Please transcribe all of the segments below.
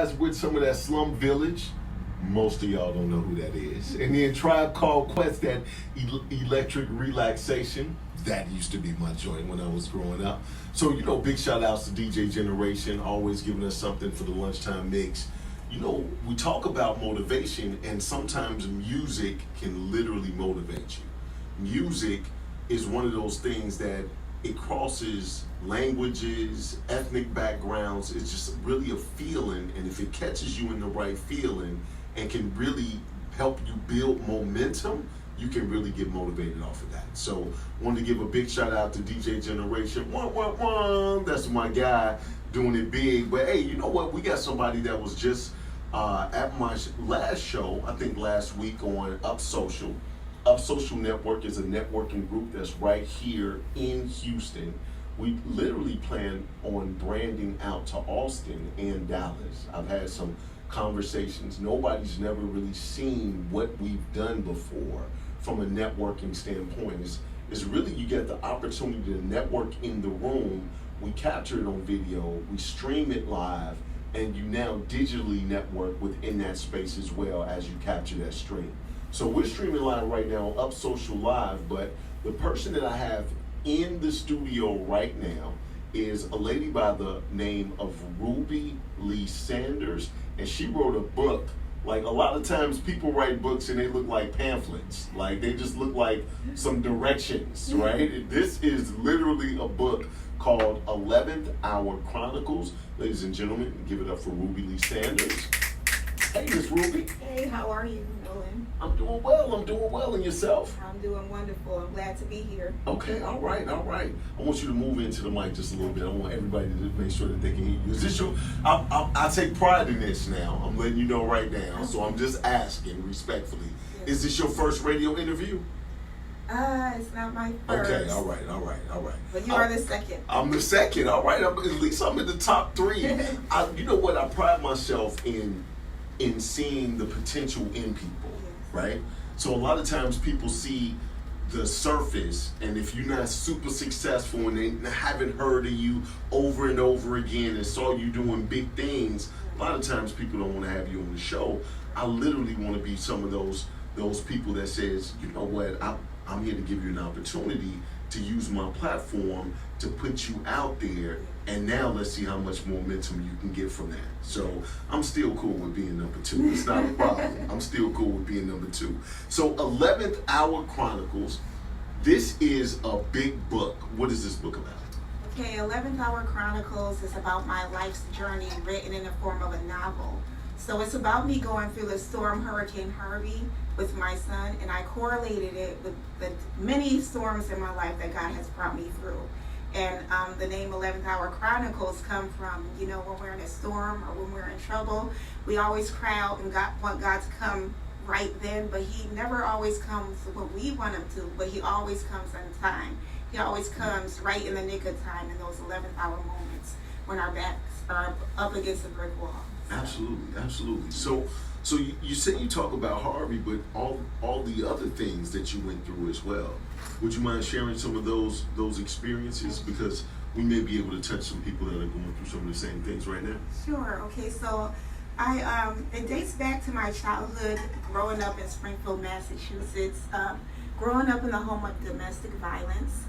guys with some of that Slum Village. Most of y'all don't know who that is. And then Tribe Called Quest, that electric relaxation. That used to be my joint when I was growing up. So, big shout outs to DJ Generation, always giving us something for the lunchtime mix. We talk about motivation, and sometimes music can literally motivate you. Music is one of those things that it crosses languages, ethnic backgrounds. It's just really a feeling, and if it catches you in the right feeling and can really help you build momentum, you can really get motivated off of that. So, wanted to give a big shout out to DJ Generation. That's my guy doing it big. But hey, you know what? We got somebody that was just at my last show, I think last week, on Up Social. Up Social Network is a networking group that's right here in Houston. We literally plan on branding out to Austin and Dallas. I've had some conversations. Nobody's never really seen what we've done before from a networking standpoint. Is really, you get the opportunity to network in the room. We capture it on video, we stream it live, and you now digitally network within that space as well as you capture that stream. So we're streaming live right now, Up Social Live, but the person that I have in the studio right now is a lady by the name of Ruby Lee Sanders, and she wrote a book. Like, a lot of times people write books and they look like pamphlets. Like, they just look like some directions, right? This is literally a book called 11th Hour Chronicles. Ladies and gentlemen, give it up for Ruby Lee Sanders. Hey, Miss Ruby. Hey, how are you, Nolen? I'm doing well, and yourself? I'm doing wonderful. I'm glad to be here. Okay, all right. I want you to move into the mic just a little bit. I want everybody to make sure that they can hear you. Is this your, I take pride in this now. I'm letting you know right now, so I'm just asking respectfully. Yes. Is this your first radio interview? It's not my first. Okay, all right. But you are the second. I'm the second, all right. At least I'm in the top three. You know what? I pride myself in seeing the potential in people, right? So a lot of times people see the surface, and if you're not super successful and they haven't heard of you over and over again and saw you doing big things, a lot of times people don't want to have you on the show. I literally want to be some of those people that says, you know what, I'm here to give you an opportunity to use my platform to put you out there, and now let's see how much momentum you can get from that. So I'm still cool with being number two. It's not a problem. I'm still cool with being number two. So 11th Hour Chronicles, this is a big book. What is this book about? Okay, 11th Hour Chronicles is about my life's journey written in the form of a novel. So it's about me going through the storm Hurricane Harvey with my son, and I correlated it with the many storms in my life that God has brought me through. And the name 11th Hour Chronicles come from, when we're in a storm or when we're in trouble, we always cry out and want God to come right then, but he never always comes when we want him to, but he always comes on time. He always comes right in the nick of time in those 11th hour moments when our backs are up against a brick wall. Absolutely. So you say you talk about Harvey, but all the other things that you went through as well. Would you mind sharing some of those experiences? Because we may be able to touch some people that are going through some of the same things right now. Sure. Okay. So it dates back to my childhood, growing up in Springfield, Massachusetts, growing up in the home of domestic violence.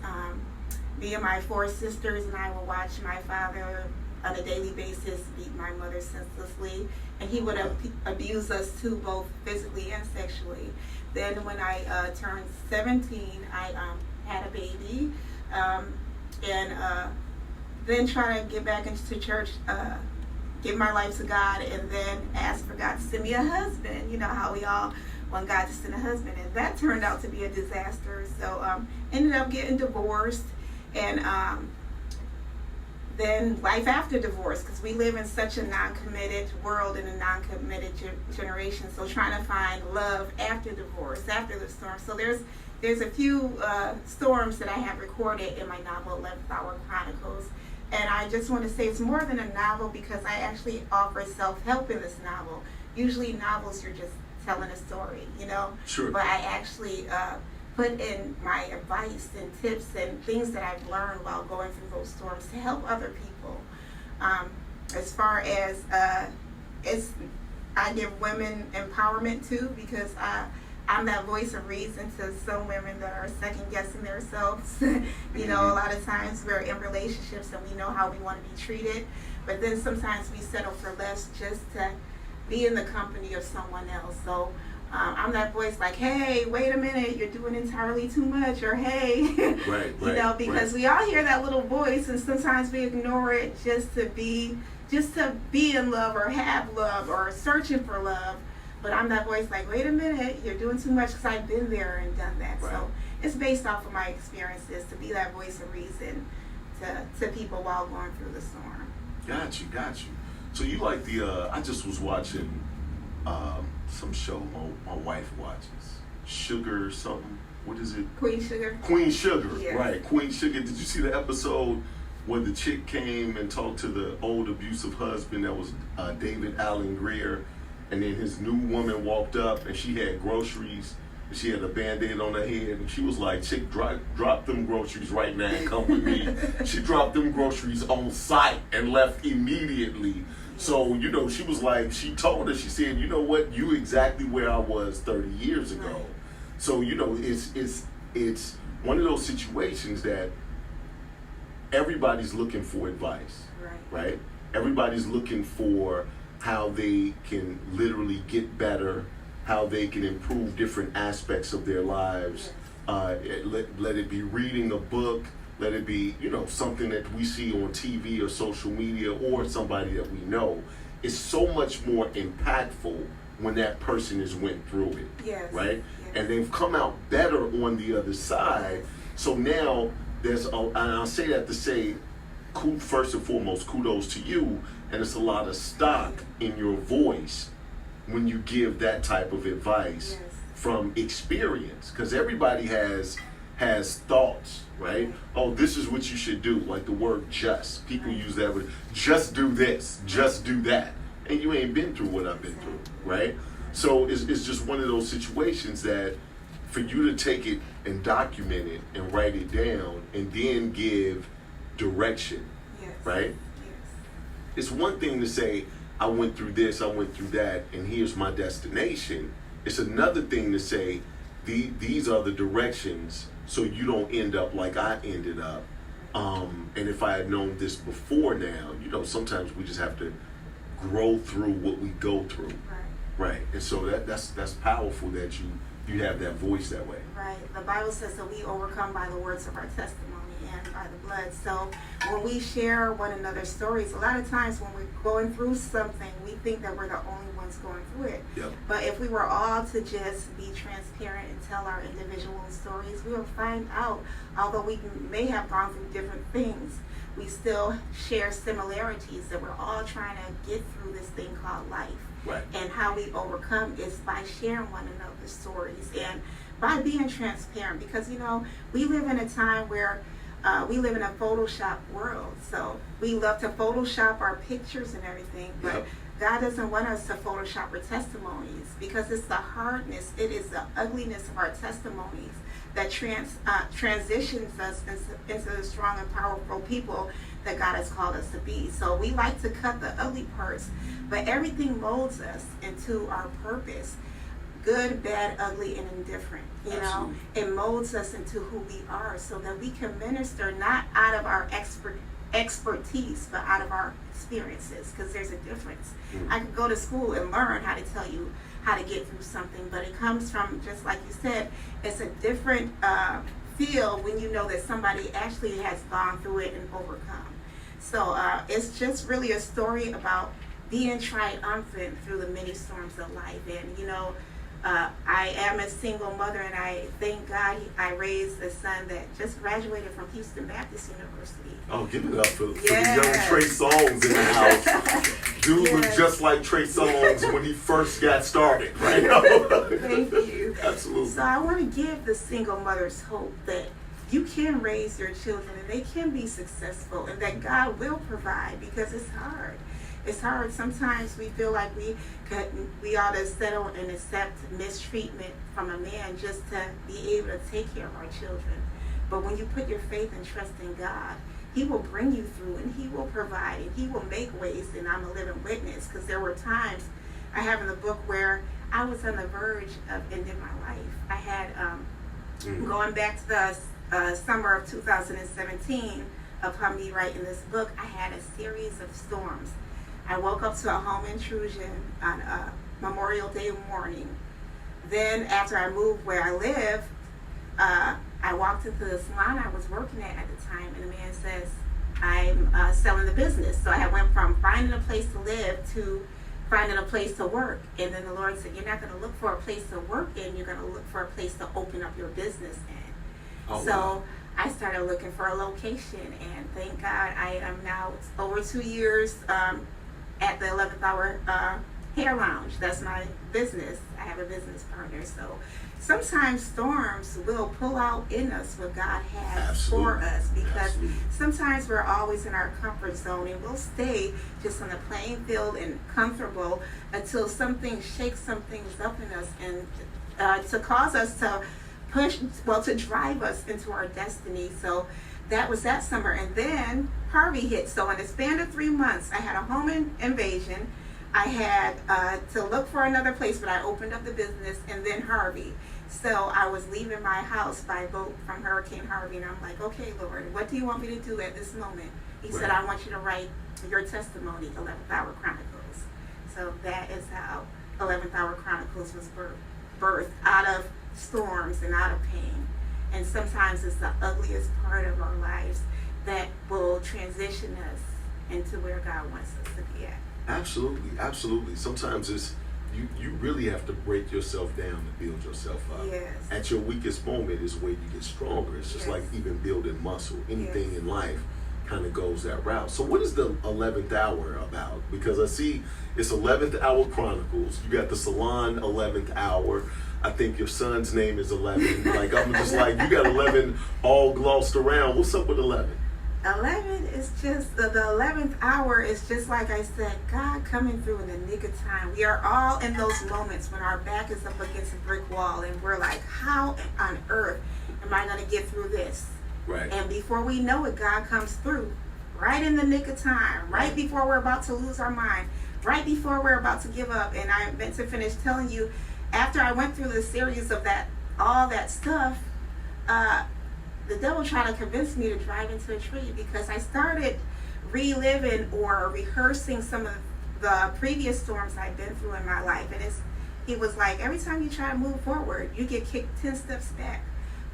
Me and my four sisters and I would watch my father on a daily basis beat my mother senselessly, and he would abuse us too, both physically and sexually. Then when I turned 17, I had a baby, and then trying to get back into church, give my life to God, and then ask for God to send me a husband. You know how we all want God to send a husband, and that turned out to be a disaster. So ended up getting divorced, and then life after divorce, because we live in such a non-committed world and a non-committed generation. So trying to find love after divorce, after the storm. So there's a few storms that I have recorded in my novel 11th Hour Chronicles. And I just want to say it's more than a novel, because I actually offer self-help in this novel. Usually novels, you're just telling a story, Sure. But I actually put in my advice and tips and things that I've learned while going through those storms to help other people. As far as I give women empowerment too, because I'm that voice of reason to some women that are second guessing themselves. You know, a lot of times we're in relationships and we know how we want to be treated, but then sometimes we settle for less just to be in the company of someone else. So I'm that voice like, hey, wait a minute, you're doing entirely too much, or hey, you know, because we all hear that little voice, and sometimes we ignore it just to be in love or have love or searching for love. But I'm that voice like, wait a minute, you're doing too much, because I've been there and done that. Right. So it's based off of my experiences to be that voice of reason to people while going through the storm. Got you. So you like I just was watching some show my wife watches. Sugar something. What is it? Queen Sugar. Queen Sugar, yes. Right. Queen Sugar. Did you see the episode where the chick came and talked to the old abusive husband that was David Allen Greer, and then his new woman walked up and she had groceries and she had a Band-Aid on her head, and she was like, chick, drop them groceries right now and come with me. She dropped them groceries on site and left immediately. So, you know, she was like, she told her, she said, you know what, you exactly where I was 30 years ago. Right. So, you know, it's one of those situations that everybody's looking for advice, right? Everybody's looking for how they can literally get better, how they can improve different aspects of their lives. Let it be reading a book, let it be, you know, something that we see on TV or social media or somebody that we know. It's so much more impactful when that person has went through it, right? Yes. And they've come out better on the other side. Yes. So now and I'll say that to say, first and foremost, kudos to you, and it's a lot of stock in your voice when you give that type of advice from experience, because everybody has thoughts, right? Oh, this is what you should do, like the word just. People use that word, just do this, just do that, and you ain't been through what I've been through, right? So it's just one of those situations that for you to take it and document it and write it down and then give direction, right? It's one thing to say, I went through this, I went through that, and here's my destination. It's another thing to say, these are the directions, so you don't end up like I ended up. And if I had known this before now, you know, sometimes we just have to grow through what we go through. Right. And so that's powerful that you have that voice that way. Right. The Bible says that we overcome by the words of our testimony and by the blood. So when we share one another's stories, a lot of times when we're going through something, we think that we're the only ones going through it. Yep. But if we were all to just be transparent and tell our individual stories, we will find out, although we may have gone through different things, we still share similarities, that we're all trying to get through this thing called life. Right. And how we overcome is by sharing one another's stories and by being transparent, because, you know, we live in a time where we live in a Photoshop world. So we love to Photoshop our pictures and everything, but God doesn't want us to Photoshop our testimonies, because it's the hardness, it is the ugliness of our testimonies that transitions us into the strong and powerful people that God has called us to be. So we like to cut the ugly parts, but everything molds us into our purpose. Good, bad, ugly, and indifferent. You know, it molds us into who we are, so that we can minister not out of our expertise, but out of our experiences, because there's a difference. I could go to school and learn how to tell you how to get through something, but it comes from, just like you said, it's a different feel when you know that somebody actually has gone through it and overcome. So it's just really a story about being triumphant through the many storms of life. And, you know, I am a single mother, and I thank God I raised a son that just graduated from Houston Baptist University. Oh, give it up for the young Trey Songz in the house. Dude looked just like Trey Songz when he first got started, right? Thank you. Absolutely. So I want to give the single mothers hope that you can raise your children and they can be successful, and that God will provide, because it's hard. It's hard. Sometimes we feel like we ought to settle and accept mistreatment from a man just to be able to take care of our children. But when you put your faith and trust in God, He will bring you through, and He will provide, and He will make ways. And I'm a living witness, because there were times I have in the book where I was on the verge of ending my life. I had, going back to the summer of 2017, upon me writing this book, I had a series of storms. I woke up to a home intrusion on Memorial Day morning. Then after I moved where I live, I walked into the salon I was working at the time, and the man says, I'm selling the business. So I went from finding a place to live to finding a place to work. And then the Lord said, you're not going to look for a place to work in, you're going to look for a place to open up your business in. Oh, so wow. I started looking for a location, and thank God I am now over 2 years at the 11th Hour Hair Lounge. That's my business. I have a business partner. So sometimes storms will pull out in us what God has for us, because sometimes we're always in our comfort zone, and we'll stay just on the playing field and comfortable until something shakes some things up in us, and to cause us to to drive us into our destiny. So that was that summer. And then Harvey hit. So in the span of 3 months, I had a home invasion. I had to look for another place, but I opened up the business, and then Harvey. So I was leaving my house by boat from Hurricane Harvey, and I'm like, okay, Lord, what do you want me to do at this moment? He said, I want you to write your testimony, 11th Hour Chronicles. So that is how 11th Hour Chronicles was birthed out of storms and out of pain. And sometimes it's the ugliest part of our lives that will transition us into where God wants us to be at. Absolutely, absolutely. Sometimes it's you really have to break yourself down to build yourself up. Yes. At your weakest moment is where you get stronger. It's just like even building muscle. Anything in life kind of goes that route. So what is the 11th Hour about? Because I see it's 11th Hour Chronicles. You got the salon 11th Hour. I think your son's name is 11. Like, I'm just like, you got 11 all glossed around. What's up with 11? 11 is just, the 11th hour is just like I said, God coming through in the nick of time. We are all in those moments when our back is up against a brick wall, and we're like, how on earth am I going to get through this? Right. And before we know it, God comes through right in the nick of time, right before we're about to lose our mind, right before we're about to give up. And I meant to finish telling you, after I went through the series of all that stuff, the devil tried to convince me to drive into a tree, because I started reliving or rehearsing some of the previous storms I've been through in my life. And he was like, every time you try to move forward, you get kicked 10 steps back.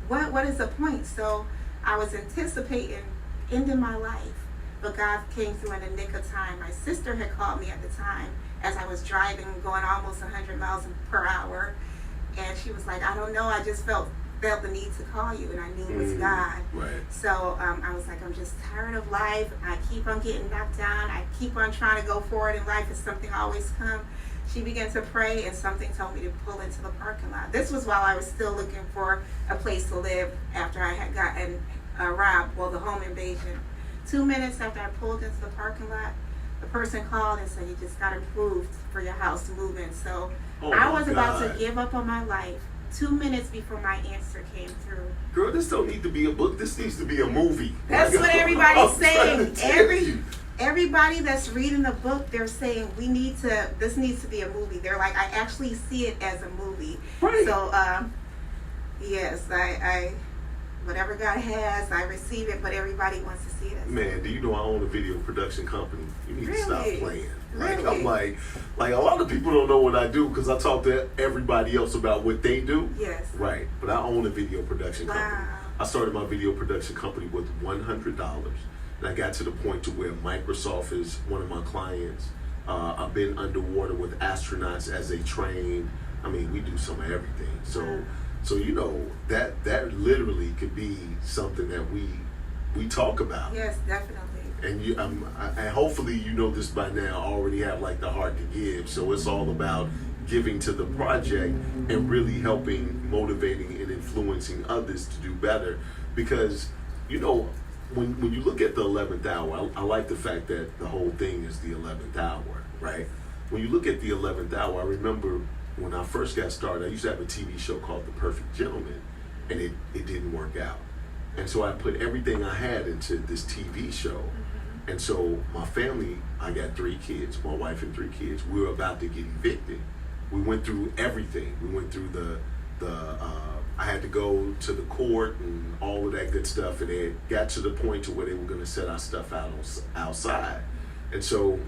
What is the point? So I was anticipating ending my life, but God came through in the nick of time. My sister had called me at the time as I was driving, going almost 100 miles per hour. And she was like, I don't know, I just felt the need to call you, and I knew it was God. Right. So I was like, I'm just tired of life. I keep on getting knocked down. I keep on trying to go forward in life, and something always comes. She began to pray, and something told me to pull into the parking lot. This was while I was still looking for a place to live after I had gotten robbed, the home invasion. 2 minutes after I pulled into the parking lot, the person called and said, you just got approved for your house to move in. So I was about to give up on my life 2 minutes before my answer came through. Girl, this don't need to be a book. This needs to be a movie. That's what everybody's saying. Everybody that's reading the book, they're saying this needs to be a movie. They're like, I actually see it as a movie. Right. So, yes, I whatever God has, I receive it, but everybody wants to see it. Man, do you know I own a video production company? You need to stop playing. Like, Really? I'm like a lot of people don't know what I do because I talk to everybody else about what they do. Yes. Right. But I own a video production company. I started my video production company with $100. And I got to the point to where Microsoft is one of my clients. I've been underwater with astronauts as they train. I mean, we do some of everything. So you know, that literally could be something that we talk about. Yes, definitely. And and hopefully you know this by now. I already have like the heart to give. So it's all about giving to the project and really helping, motivating, and influencing others to do better. Because you know, when you look at the 11th hour, I like the fact that the whole thing is the 11th hour, right? When you look at the 11th hour, I remember when I first got started, I used to have a TV show called The Perfect Gentleman, and it didn't work out. And so I put everything I had into this TV show. And so my family, I got 3 kids, my wife and 3 kids. We were about to get evicted. We went through everything. We went through I had to go to the court and all of that good stuff. And it got to the point to where they were going to set our stuff out outside. And so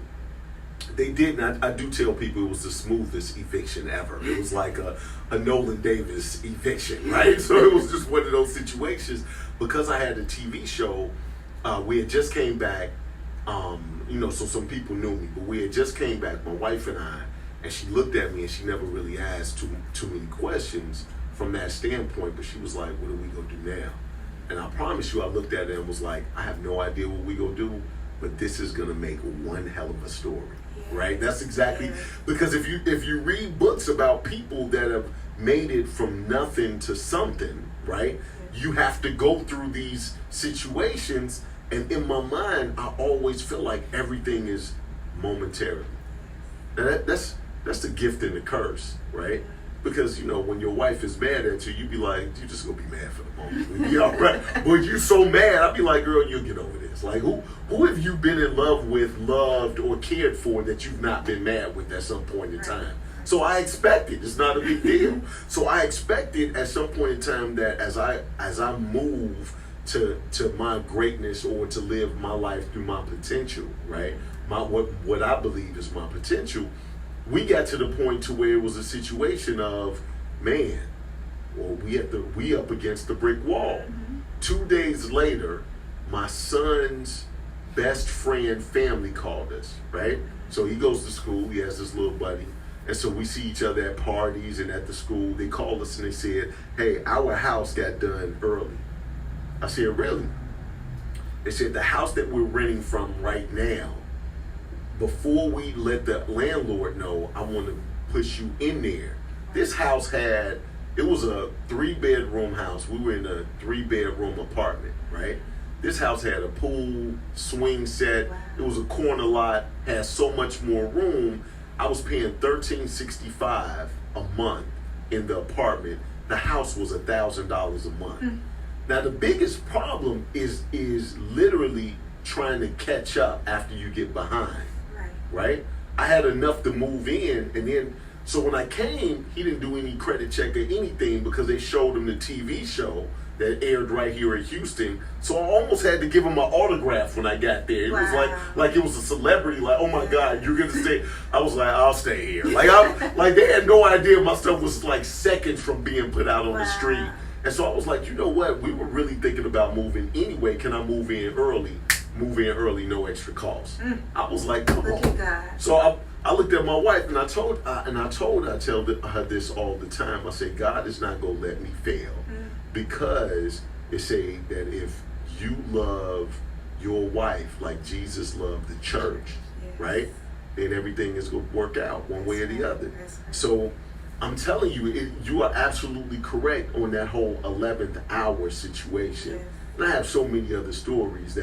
they did. And I do tell people it was the smoothest eviction ever. It was like a Nolen Davis eviction, right? So it was just one of those situations. Because I had a TV show, we had just came back, so some people knew me, but we had just came back, my wife and I, and she looked at me and she never really asked too many questions from that standpoint, but she was like, what are we going to do now? And I promise you, I looked at her and was like, I have no idea what we going to do, but this is going to make one hell of a story, right? That's exactly, because if you read books about people that have made it from nothing to something, right? You have to go through these situations, and in my mind, I always feel like everything is momentary. And that's the gift and the curse, right? Because, when your wife is mad at you, you be like, you just gonna be mad for the moment. We'll be all right. But you so mad, I'll be like, girl, you'll get over this. Like, who have you been in love with, loved, or cared for that you've not been mad with at some point in time? So I expect it. It's not a big deal. So I expect it at some point in time that as I move to my greatness, or to live my life through my potential, right? What I believe is my potential. We got to the point to where it was a situation of, man, well, we up against the brick wall. 2 days later, my son's best friend family called us, right? So he goes to school. He has this little buddy. And so we see each other at parties and at the school. They called us and they said, hey, our house got done early. I said, really? They said, the house that we're renting from right now, before we let the landlord know, I want to push you in there. This house it was a 3-bedroom house. We were in a 3-bedroom apartment, right? This house had a pool, swing set. It was a corner lot, had so much more room. I was paying $13.65 a month in the apartment. The house was $1,000 a month. Now the biggest problem is literally trying to catch up after you get behind, right? I had enough to move in, and then so when I came, he didn't do any credit check or anything because they showed him the TV show that aired right here in Houston. So I almost had to give him an autograph when I got there. It was like it was a celebrity, like, oh my God, you're gonna stay. I was like, I'll stay here. Like they had no idea my stuff was like seconds from being put out on the street. And so I was like, you know what? We were really thinking about moving anyway. Can I move in early? Move in early, no extra cost. I was like, come on. So I looked at my wife and I tell her this all the time. I said, God is not gonna let me fail, because it say that if you love your wife like Jesus loved the church, right? Then everything is gonna work out one way or the other. So I'm telling you, you are absolutely correct on that whole 11th hour situation. And I have so many other stories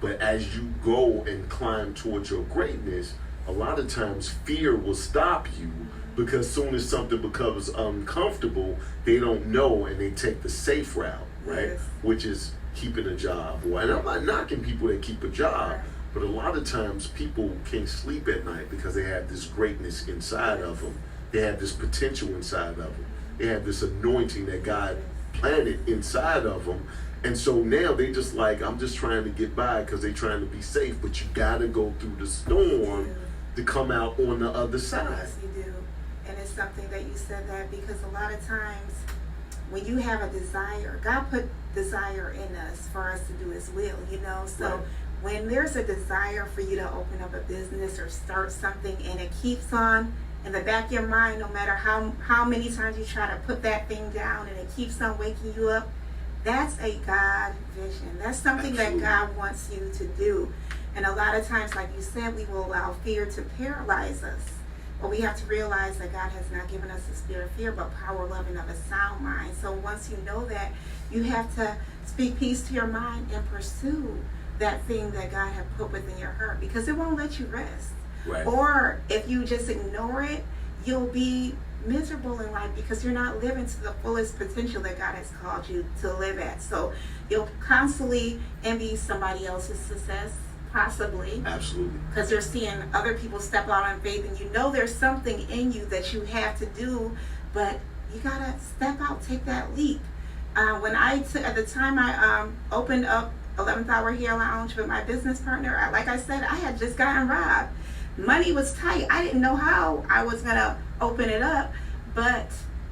but as you go and climb towards your greatness, a lot of times fear will stop you, because soon as something becomes uncomfortable, they don't know and they take the safe route, right? Which is keeping a job. And I'm not knocking people that keep a job, but a lot of times people can't sleep at night because they have this greatness inside of them. They have this potential inside of them. They have this anointing that God planted inside of them. And so now they just like, I'm just trying to get by because they're trying to be safe. But you got to go through the storm to come out on the other side. Yes, you do. And it's something that you said that, because a lot of times when you have a desire, God put desire in us for us to do His will, So when there's a desire for you to open up a business or start something, and it keeps on in the back of your mind, no matter how many times you try to put that thing down, and it keeps on waking you up, that's a God vision. That's something that God wants you to do. And a lot of times, like you said, we will allow fear to paralyze us. But we have to realize that God has not given us the spirit of fear, but power, love, and of a sound mind. So once you know that, you have to speak peace to your mind and pursue that thing that God has put within your heart, because it won't let you rest. Or if you just ignore it, you'll be miserable in life because you're not living to the fullest potential that God has called you to live at. So you'll constantly envy somebody else's success, possibly. Absolutely. Because you're seeing other people step out on faith, and you know there's something in you that you have to do, but you gotta step out, take that leap. At the time I opened up 11th Hour Hair Lounge with my business partner, like I said, I had just gotten robbed. Money was tight. I didn't know how I was going to open it up, but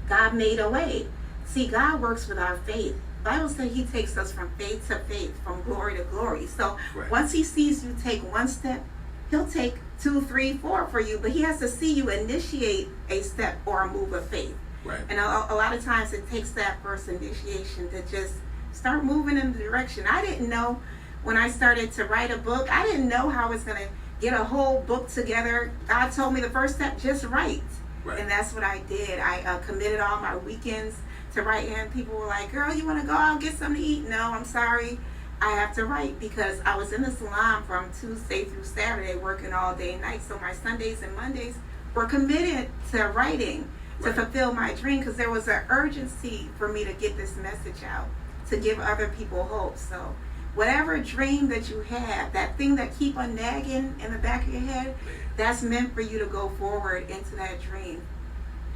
God made a way. See, God works with our faith. The Bible says he takes us from faith to faith, from glory to glory. So once he sees you take one step, he'll take 2, 3, 4 for you, but he has to see you initiate a step or a move of faith. Right. And a lot of times it takes that first initiation to just start moving in the direction. I didn't know when I started to write a book, I didn't know how I was going to get a whole book together. God told me the first step, just write. Right. And that's what I did. I committed all my weekends to write, and people were like, girl, you want to go out and get something to eat? No, I'm sorry. I have to write, because I was in the salon from Tuesday through Saturday working all day and night. So my Sundays and Mondays were committed to writing, to fulfill my dream, because there was an urgency for me to get this message out, to give other people hope. So whatever dream that you have, that thing that keep on nagging in the back of your head, that's meant for you to go forward into that dream.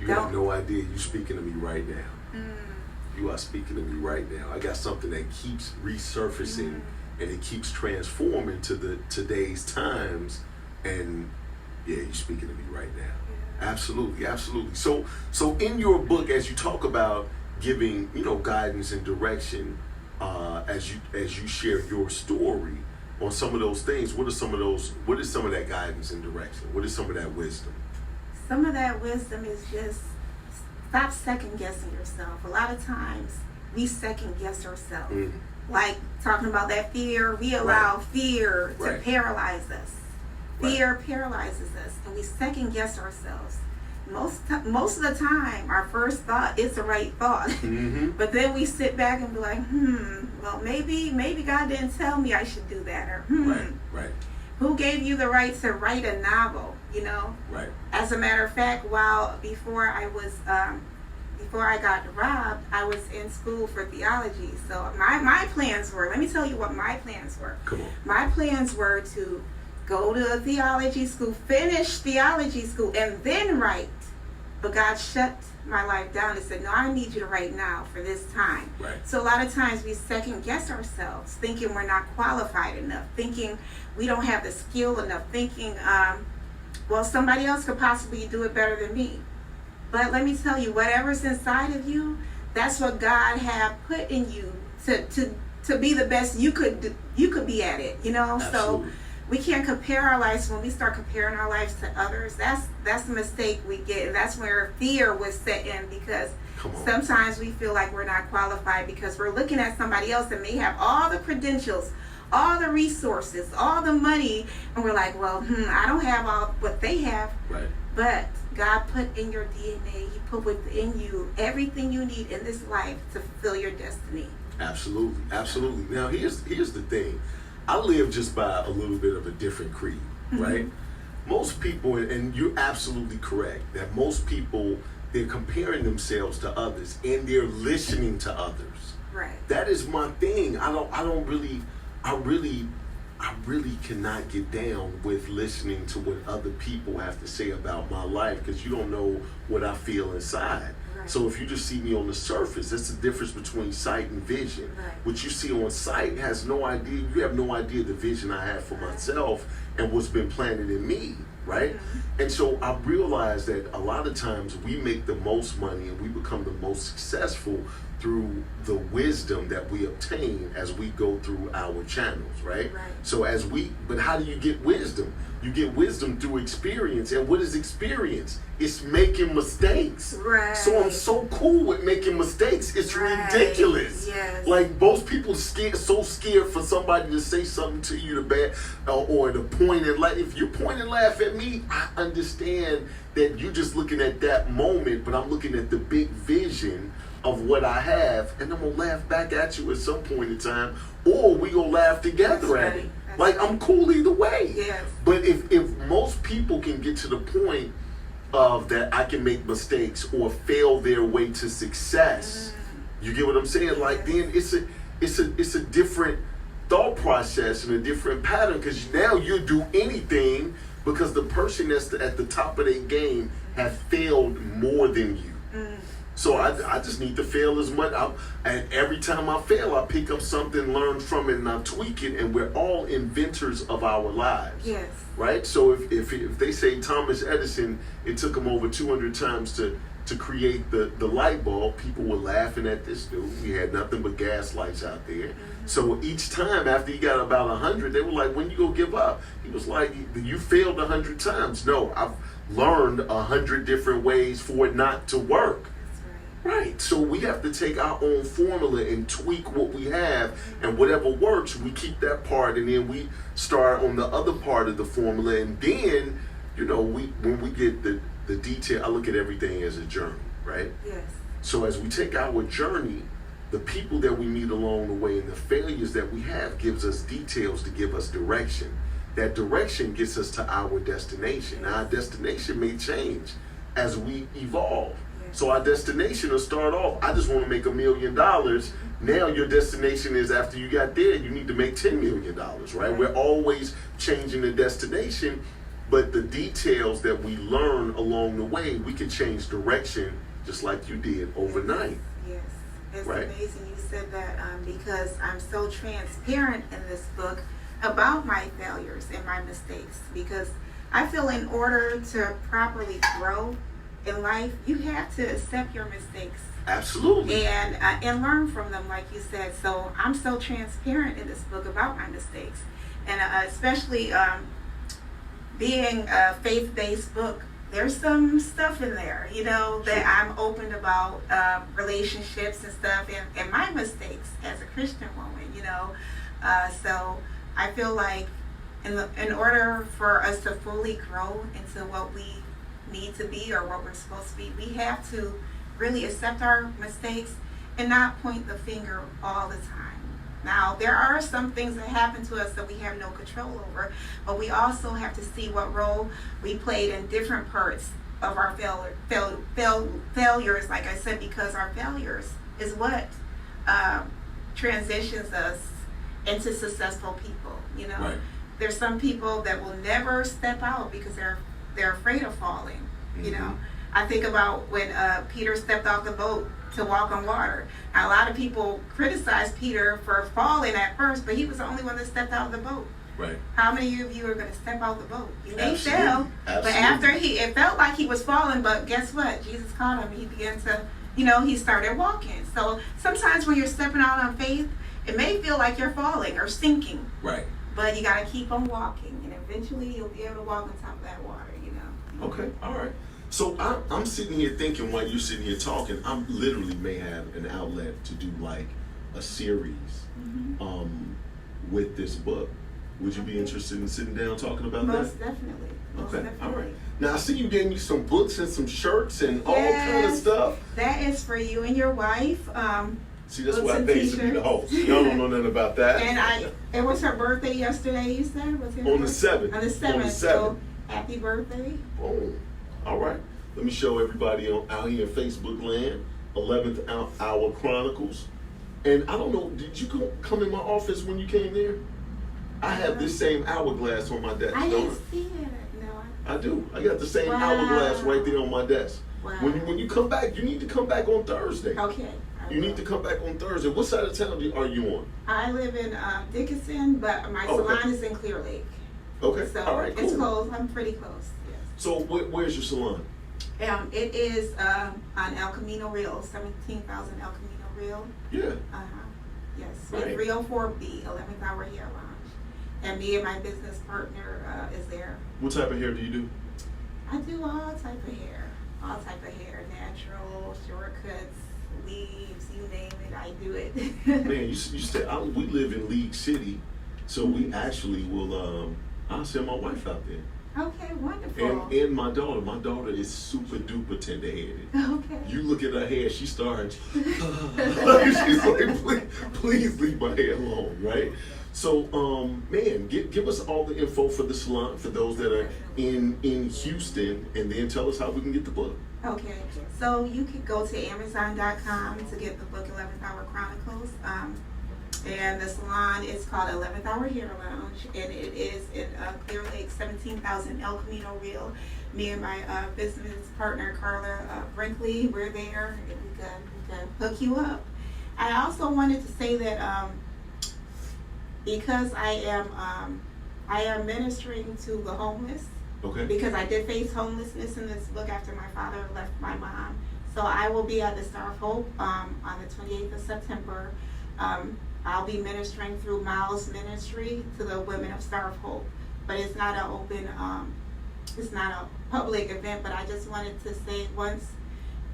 You have no idea. You're speaking to me right now. You are speaking to me right now. I got something that keeps resurfacing and it keeps transforming to the today's times. And yeah, you're speaking to me right now. Absolutely, absolutely. So in your book, as you talk about giving, guidance and direction, as you share your story on some of those things, what is some of that guidance and direction? What is some of that wisdom? Some of that wisdom is just stop second guessing yourself. A lot of times we second guess ourselves. Like talking about that fear, we allow fear to paralyze us. Fear paralyzes us, and we second guess ourselves. Most of the time, our first thought is the right thought, but then we sit back and be like, well, maybe God didn't tell me I should do that, or who gave you the right to write a novel? As a matter of fact, before I got robbed, I was in school for theology. So my plans were, let me tell you what my plans were. Come on. My plans were to go to a theology school, finish theology school, and then write. But God shut my life down and said, no, I need you to write now for this time. So a lot of times we second guess ourselves, thinking we're not qualified enough, thinking we don't have the skill enough, thinking, well, somebody else could possibly do it better than me. But let me tell you, whatever's inside of you, that's what God have put in you to be the best you could be at it, Absolutely. So we can't compare our lives. When we start comparing our lives to others, that's the mistake we get, and that's where fear was set in, because sometimes we feel like we're not qualified because we're looking at somebody else that may have all the credentials, all the resources, all the money, and we're like, well, I don't have all what they have. But God put in your DNA, he put within you everything you need in this life to fulfill your destiny. Absolutely, absolutely. Now here's the thing. I live just by a little bit of a different creed, right? Most people, and you're absolutely correct, that most people, they're comparing themselves to others and they're listening to others. That is my thing. I really cannot get down with listening to what other people have to say about my life, because you don't know what I feel inside. So if you just see me on the surface, that's the difference between sight and vision. What you see on sight you have no idea the vision I have for myself and what's been planted in me, right? And so I realize that a lot of times we make the most money and we become the most successful through the wisdom that we obtain as we go through our channels, right? So but how do you get wisdom? You get wisdom through experience. And what is experience? It's making mistakes. So I'm so cool with making mistakes. It's ridiculous. Like most people so scared for somebody to say something to you or to point and laugh. If you point and laugh at me, I understand that you're just looking at that moment, but I'm looking at the big vision of what I have, and I'm gonna laugh back at you at some point in time, or we gonna laugh together at it. I'm cool either way. But if most people can get to the point of that I can make mistakes or fail their way to success. You get what I'm saying? Like, then it's a different thought process and a different pattern, because now you'll do anything because the person that's at the top of their game have failed more than you. So I just need to fail as much. And every time I fail, I pick up something, learn from it, and I tweak it. And we're all inventors of our lives. Yes. Right? So if they say Thomas Edison, it took him over 200 times to create the light bulb, people were laughing at this dude. We had nothing but gas lights out there. So each time after he got about 100, they were like, when you gonna give up? He was like, you failed 100 times. No, I've learned 100 different ways for it not to work. Right. So we have to take our own formula and tweak what we have, and whatever works, we keep that part, and then we start on the other part of the formula. And then, when we get the detail, I look at everything as a journey, right? Yes. So as we take our journey, the people that we meet along the way and the failures that we have gives us details to give us direction. That direction gets us to our destination. Now, our destination may change as we evolve. So our destination will start off, I just want to make $1 million. Now your destination is, after you got there, you need to make $10 million, right? We're always changing the destination, but the details that we learn along the way, we can change direction just like you did overnight. Yes. It's right? Amazing you said that, because I'm so transparent in this book about my failures and my mistakes, because I feel in order to properly grow in life, you have to accept your mistakes. Absolutely. And learn from them, like you said. So I'm so transparent in this book about my mistakes, and especially being a faith-based book. There's some stuff in there, that I'm open about, relationships and stuff, and my mistakes as a Christian woman, So I feel like in order for us to fully grow into what we need to be or what we're supposed to be, we have to really accept our mistakes and not point the finger all the time. Now, there are some things that happen to us that we have no control over, but we also have to see what role we played in different parts of our failures, like I said, because our failures is what transitions us into successful people. Right. There's some people that will never step out because they're afraid of falling. I think about when Peter stepped off the boat to walk on water. Now, a lot of people criticize Peter for falling at first, but he was the only one that stepped out of the boat. Right. How many of you are going to step out the boat? You may Absolutely. fail, Absolutely. but after it felt like he was falling, but guess what? Jesus caught him. He began to, he started walking. So sometimes when you're stepping out on faith, it may feel like you're falling or sinking. Right. But you got to keep on walking, and eventually you'll be able to walk on top of that water, Okay, all right. So I'm sitting here thinking, while you're sitting here talking, I literally may have an outlet to do like a series with this book. Would you be interested in sitting down talking about Most that? Definitely. Most Okay, definitely. all right. Now I see you gave me some books and some shirts and all kind of stuff. That is for you and your wife. See, that's books why I and paid to be the host. Y'all don't know nothing about that. And it was her birthday yesterday, you said? Was it On the 7th. On the 7th. So happy birthday. Boom. All right. Let me show everybody out here in Facebook land, 11th Hour Chronicles. And I don't know, did you come in my office when you came there? I have this same hourglass on my desk. I don't didn't see it. No. I do. I got the same hourglass right there on my desk. Wow. When you come back, you need to come back on Thursday. Okay. You need to come back on Thursday. What side of town are you on? I live in Dickinson, but my salon is in Clear Lake. Okay. So all right, cool. it's close. I'm pretty close. Yes. So where's your salon? It is on El Camino Real, 17,000 El Camino Real. Yeah. Yes. Right. 304B, 11th Hour Hair Lounge. And me and my business partner is there. What type of hair do you do? I do all type of hair. All type of hair. Natural, shortcuts, weaves, you name it, I do it. Man, you said we live in League City, so we actually will. I'll send my wife out there. Okay, wonderful. And my daughter is super duper tender headed. Okay. You look at her hair, she starts, she's like, please leave my hair alone, right? So, man, give us all the info for the salon for those that are in Houston, and then tell us how we can get the book. Okay, so you could go to Amazon.com to get the book 11th Hour Chronicles. And the salon is called 11th Hour Hair Lounge, and it is in Clear Lake, 17,000 El Camino Real. Me and my business partner, Carla Brinkley, we're there, and we can hook you up. I also wanted to say that because I am ministering to the homeless, Okay. because I did face homelessness in this book after my father left my mom. So I will be at the Star of Hope on the 28th of September. I'll be ministering through Miles Ministry to the women of Star of Hope, but it's not an open, it's not a public event. But I just wanted to say, once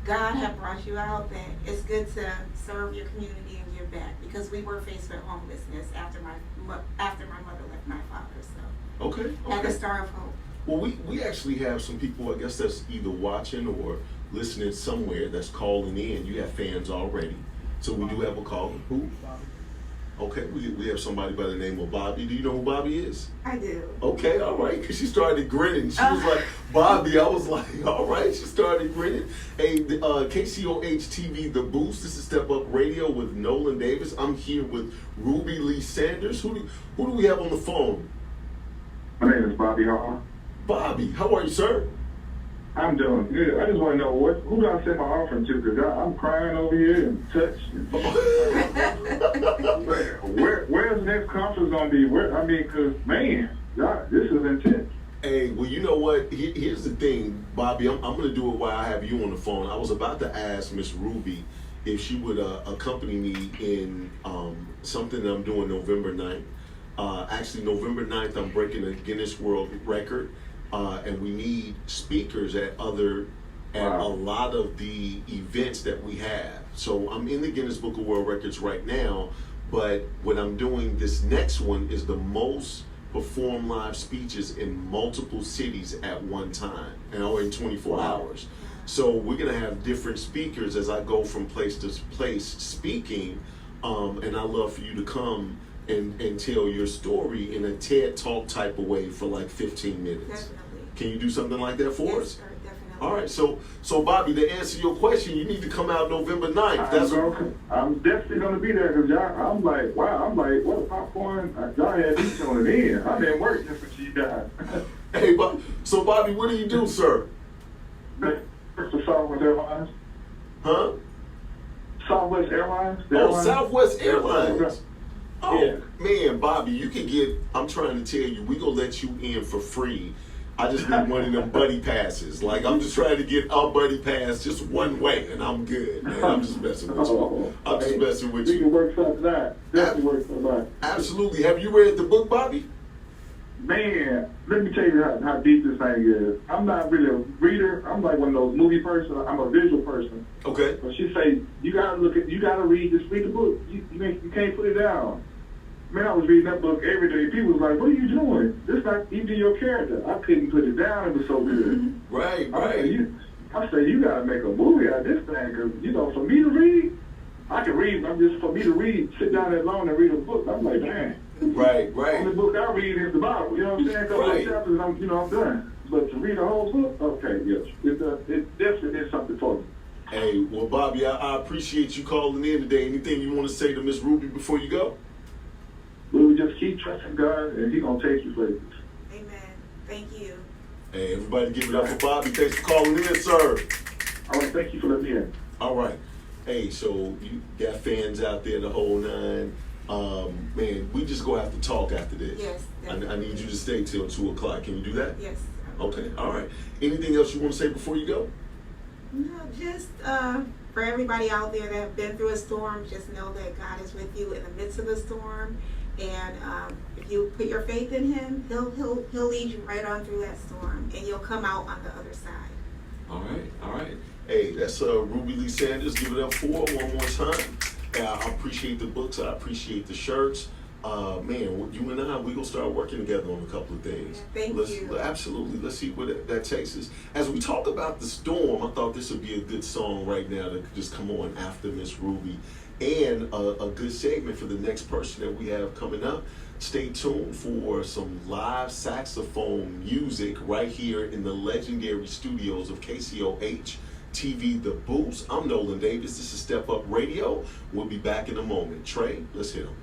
God had brought you out, that it's good to serve your community and give back, because we were faced with homelessness after my mother left my father. So Okay. at the Star of Hope. Well, we actually have some people, I guess, that's either watching or listening somewhere that's calling in. You have fans already. So we do have a caller. Who? Okay, we have somebody by the name of Bobby. Do you know who Bobby is? I do. Okay, all right, because she started grinning. She was like, Bobby. I was like, all right, she started grinning. Hey, the KCOH TV, The Boost. This is Step Up Radio with Nolen Davis. I'm here with Ruby Lee Sanders. Who do we have on the phone? My name is Bobby Hall. Bobby, how are you, sir? I'm doing good. I just want to know who do I send my offering to? Because I'm crying over here and touched. Where's the next conference going to be? Because, man, God, this is intense. Hey, well, you know what? Here's the thing, Bobby. I'm going to do it while I have you on the phone. I was about to ask Miss Ruby if she would accompany me in something that I'm doing November 9th. Actually, November 9th, I'm breaking a Guinness World Record. And we need speakers at a lot of the events that we have. So I'm in the Guinness Book of World Records right now, but what I'm doing this next one is the most performed live speeches in multiple cities at one time, or in 24 hours. So we're gonna have different speakers as I go from place to place speaking, and I'd love for you to come and tell your story in a TED Talk type of way for like 15 minutes. Definitely. Can you do something like that for us? Sir, definitely. All right, so Bobby, to answer your question, you need to come out November 9th. I'm definitely going to be there because I'm like, wow, what a popcorn. Y'all had me showing it in. I didn't work just for you guys. Hey, so Bobby, what do you do, sir? For Southwest Airlines. Huh? Southwest Airlines. Southwest Airlines. Oh, yeah. Man, Bobby, you can I'm trying to tell you, we going to let you in for free. I just need one of them buddy passes. Like, I'm just trying to get our buddy pass just one way, and I'm good, man. I'm just messing with you. I'm just messing with you. We can work something out. Definitely work something out. Absolutely. Have you read the book, Bobby? Man, let me tell you how deep this thing is. I'm not really a reader. I'm like one of those movie person. I'm a visual person. Okay. But she say, you gotta read the book. You can't put it down. Man, I was reading that book every day. People was like, what are you doing? This not even your character. I couldn't put it down. It was so good. Right. I say, you got to make a movie out of this thing. Because, for me to read, I can read. For me to read, sit down that long and read a book, I'm like, man. Right. The only book I read is the Bible. You know what I'm saying? Couple of chapters, I'm done. But to read a whole book, okay, yes. It definitely is something for me. Hey, well, Bobby, I appreciate you calling in today. Anything you want to say to Miss Ruby before you go? We just keep trusting God, and He's going to take you places. Amen. Thank you. Hey, everybody give it up for Bobby. Thanks for calling in, sir. All right, thank you for letting me in. All right. Hey, so you got fans out there, the whole nine. Man, we just going to have to talk after this. Yes. I need you to stay till 2 o'clock. Can you do that? Yes. Okay, all right. Anything else you want to say before you go? No, just for everybody out there that have been through a storm, just know that God is with you in the midst of the storm. And if you put your faith in Him, He'll lead you right on through that storm, and you'll come out on the other side. All right. Hey, that's Ruby Lee Sanders. Give it up for her one more time. I appreciate the books. I appreciate the shirts. man, you and I, we gonna start working together on a couple of things. Thank you. Absolutely. Let's see where that takes us. As we talk about the storm, I thought this would be a good song right now to just come on after Miss Ruby, and a good segment for the next person that we have coming up. Stay tuned for some live saxophone music right here in the legendary studios of KCOH TV The Boost. I'm Nolen Davis. This is Step Up Radio. We'll be back in a moment. Trey, let's hit 'em.